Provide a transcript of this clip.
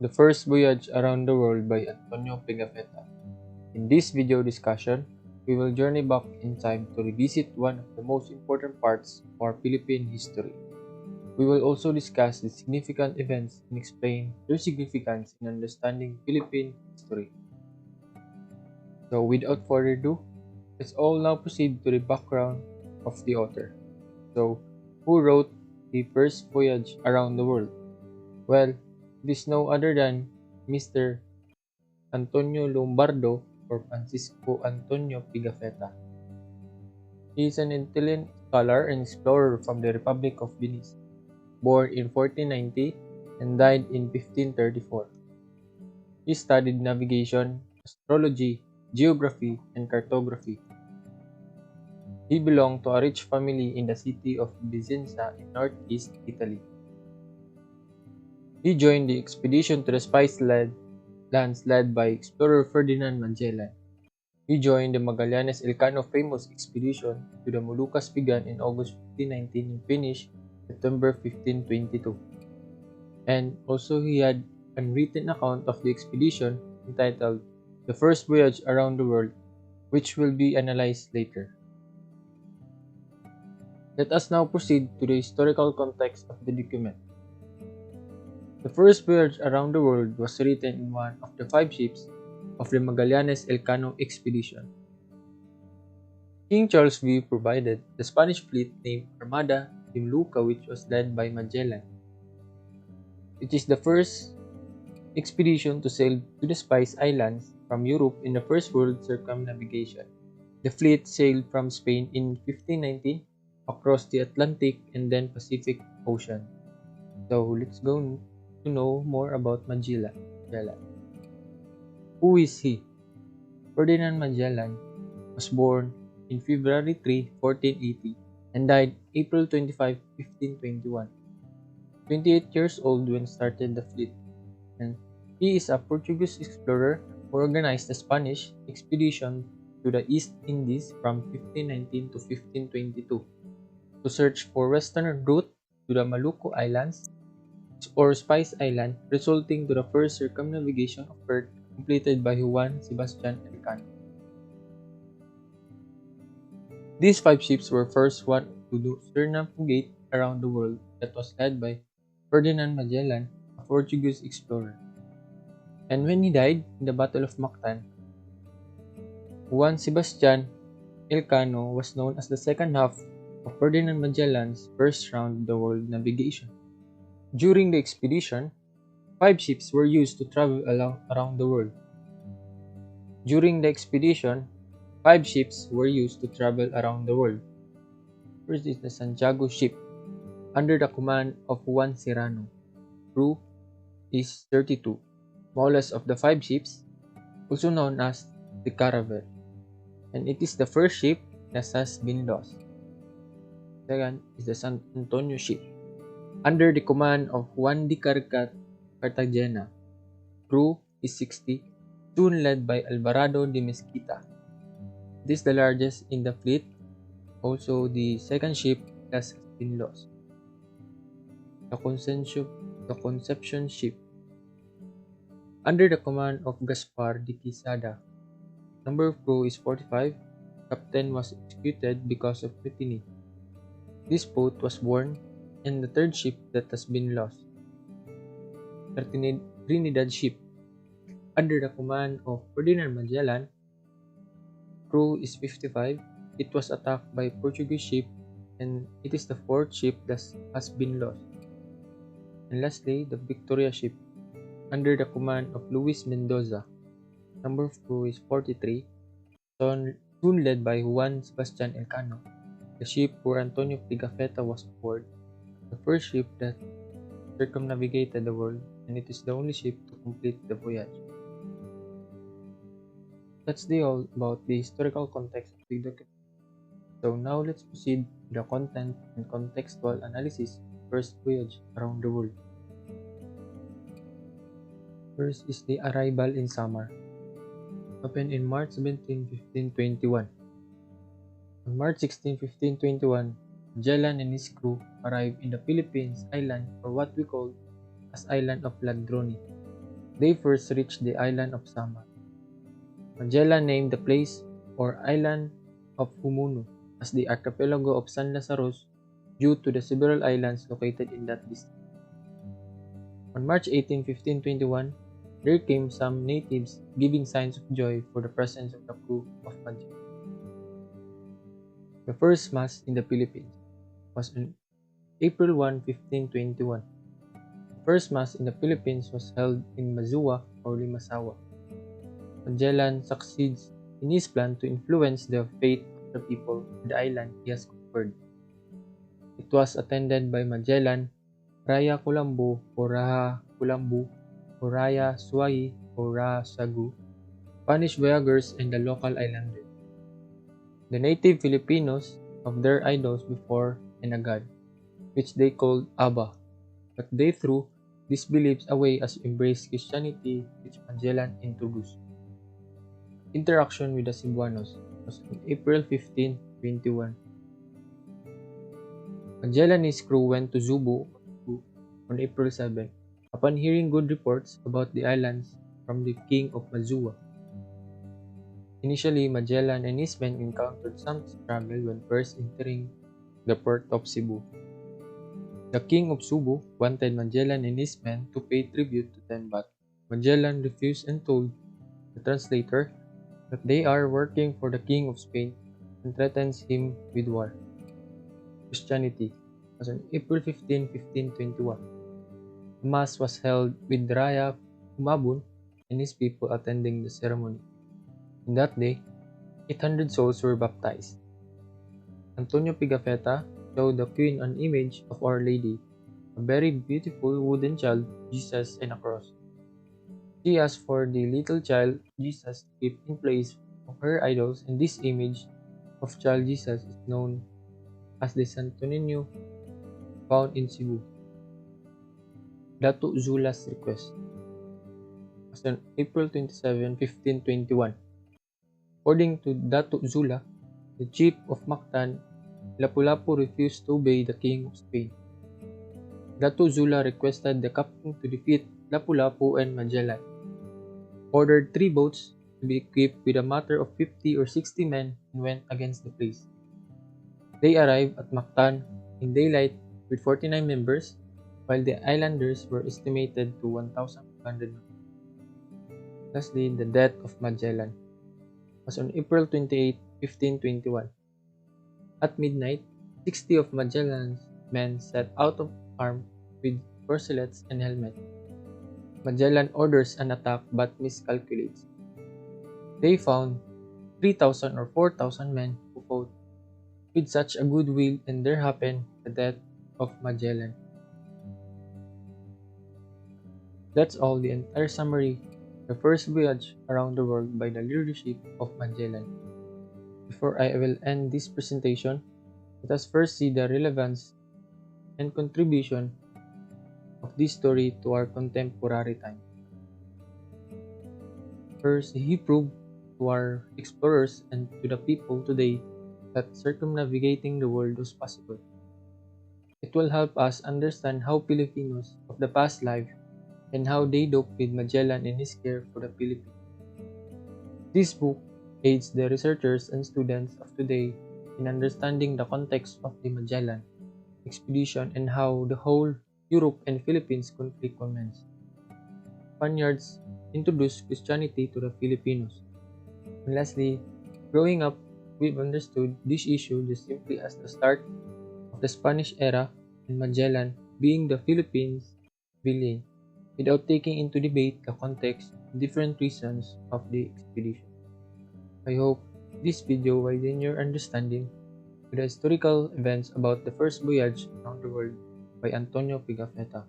The First Voyage Around the World by Antonio Pigafetta. In this video discussion, we will journey back in time to revisit one of the most important parts of our Philippine history. We will also discuss the significant events and explain their significance in understanding Philippine history. So without further ado, let's all now proceed to the background of the author. So, who wrote The First Voyage Around the World? Well, it is no other than Mr. Antonio Lombardo or Francisco Antonio Pigafetta. He is an Italian scholar and explorer from the Republic of Venice, born in 1490 and died in 1534. He studied navigation, astrology, geography, and cartography. He belonged to a rich family in the city of Vicenza in northeast Italy. He joined the expedition to the lands led by explorer Ferdinand Magellan. He joined the Magallanes-Elcano famous expedition to the Moluccas began in August 1519 and finished September 1522. And also he had a written account of the expedition entitled The First Voyage Around the World, which will be analyzed later. Let us now proceed to the historical context of the document. The First Voyage Around the World was written in one of the 5 ships of the Magallanes-Elcano expedition. King Charles V provided the Spanish fleet named Armada de Molucca, which was led by Magellan. It is the first expedition to sail to the Spice Islands from Europe in the First World Circumnavigation. The fleet sailed from Spain in 1519 across the Atlantic and then Pacific Ocean. So let's go to know more about Magellan. Who is he? Ferdinand Magellan was born in February 3, 1480 and died April 25, 1521. 28 years old when started the fleet, and he is a Portuguese explorer who organized the Spanish expedition to the East Indies from 1519 to 1522 to search for western route to the Maluku Islands or Spice Island, resulting to the first circumnavigation of Earth completed by Juan Sebastian Elcano. These 5 ships were first one to circumnavigate around the world that was led by Ferdinand Magellan, a Portuguese explorer. And when he died in the Battle of Mactan, Juan Sebastian Elcano was known as the second half of Ferdinand Magellan's first round of the world navigation. During the expedition, 5 ships were used to travel around the world. During the expedition, 5 ships were used to travel around the world. First is the Santiago ship, under the command of Juan Serrano. Crew is 32. Smallest of the 5 ships, also known as the Caravel, and it is the first ship that has been lost. Second is the San Antonio ship, under the command of Juan de Cartagena. Crew is 60, soon led by Alvarado de Mesquita. This is the largest in the fleet, also the second ship that has been lost. The Concepcion ship, under the command of Gaspar de Quesada. Number of crew is 45. Captain was executed because of mutiny. This boat was born and the third ship that has been lost. Trinidad ship, under the command of Ferdinand Magellan. Crew is 55. It was attacked by Portuguese ship and it is the 4th ship that has been lost. And lastly, the Victoria ship, under the command of Luis Mendoza. Number of crew is 43, soon led by Juan Sebastian Elcano. The ship where Antonio Pigafetta was aboard, the first ship that circumnavigated the world, and it is the only ship to complete the voyage. That's all about the historical context of the document. So now let's proceed to the content and contextual analysis of the First Voyage Around the World. First is the arrival in Samar. Opened in March 17, 1521. On March 16, 1521, Magellan and his crew arrived in the Philippines island, or what we call as Island of Ladroni. they first reached the island of Samar. Magellan named the place or island of Humunu as the archipelago of San Lazarus due to the several islands located in that district. On March 18, 1521, there came some natives giving signs of joy for the presence of the crew of Magellan. The first Mass in the Philippines was on April 1, 1521. The first Mass in the Philippines was held in Mazua or Limasawa. Magellan succeeds in his plan to influence the faith of the people of the island he has conquered. It was attended by Magellan, Raya Kulambo o Raha Kulambu, o Raya Suai o Raha Sagu, Spanish voyageurs, and the local islanders. The native Filipinos have their idols before and a god, which they called Abba, but they threw these beliefs away as embraced Christianity, which Magellan introduced. Interaction with the Cebuanos was on April 15, 21. Magellan's crew went to Zubu on April 7 upon hearing good reports about the islands from the king of Mazua. Initially, Magellan and his men encountered some struggle when first entering the port of Cebu. The king of Cebu wanted Magellan and his men to pay tribute to them, but Magellan refused and told the translator that they are working for the king of Spain and threatens him with war. Christianity was on April 15, 1521. A mass was held with Raya Humabon and his people attending the ceremony. In that day, 800 souls were baptized. Antonio Pigafetta showed the queen an image of Our Lady, a very beautiful wooden child, Jesus, and a cross. She asked for the little child Jesus to keep in place of her idols, and this image of child Jesus is known as the Santo Niño found in Cebu. Dato Zula's request was on April 27, 1521. According to Dato Zula, the chief of Mactan, Lapu-Lapu refused to obey the king of Spain. Dato Zula requested the captain to defeat Lapu-Lapu and Magellan, ordered 3 boats to be equipped with a matter of 50 or 60 men, and went against the place. They arrived at Mactan in daylight with 49 members, while the islanders were estimated to 1,500. Lastly, the death of Magellan was on April 28, 1521. At midnight, 60 of Magellan's men set out of arms with corselets and helmets. Magellan orders an attack but miscalculates. They found 3,000 or 4,000 men who fought with such a good will, and there happened the death of Magellan. That's all, the entire summary, the first voyage around the world by the leadership of Magellan. Before I will end this presentation, let us first see the relevance and contribution of this story to our contemporary time. First, he proved to our explorers and to the people today that circumnavigating the world was possible. It will help us understand how Filipinos of the past lived and how they doped with Magellan in his care for the Philippines. This book aids the researchers and students of today in understanding the context of the Magellan expedition and how the whole Europe and Philippines conflict commenced. Spaniards introduced Christianity to the Filipinos. And lastly, growing up, we've understood this issue just simply as the start of the Spanish era and Magellan being the Philippines' villain, without taking into debate the context and different reasons of the expedition. I hope this video widens your understanding to the historical events about the first voyage around the world by Antonio Pigafetta.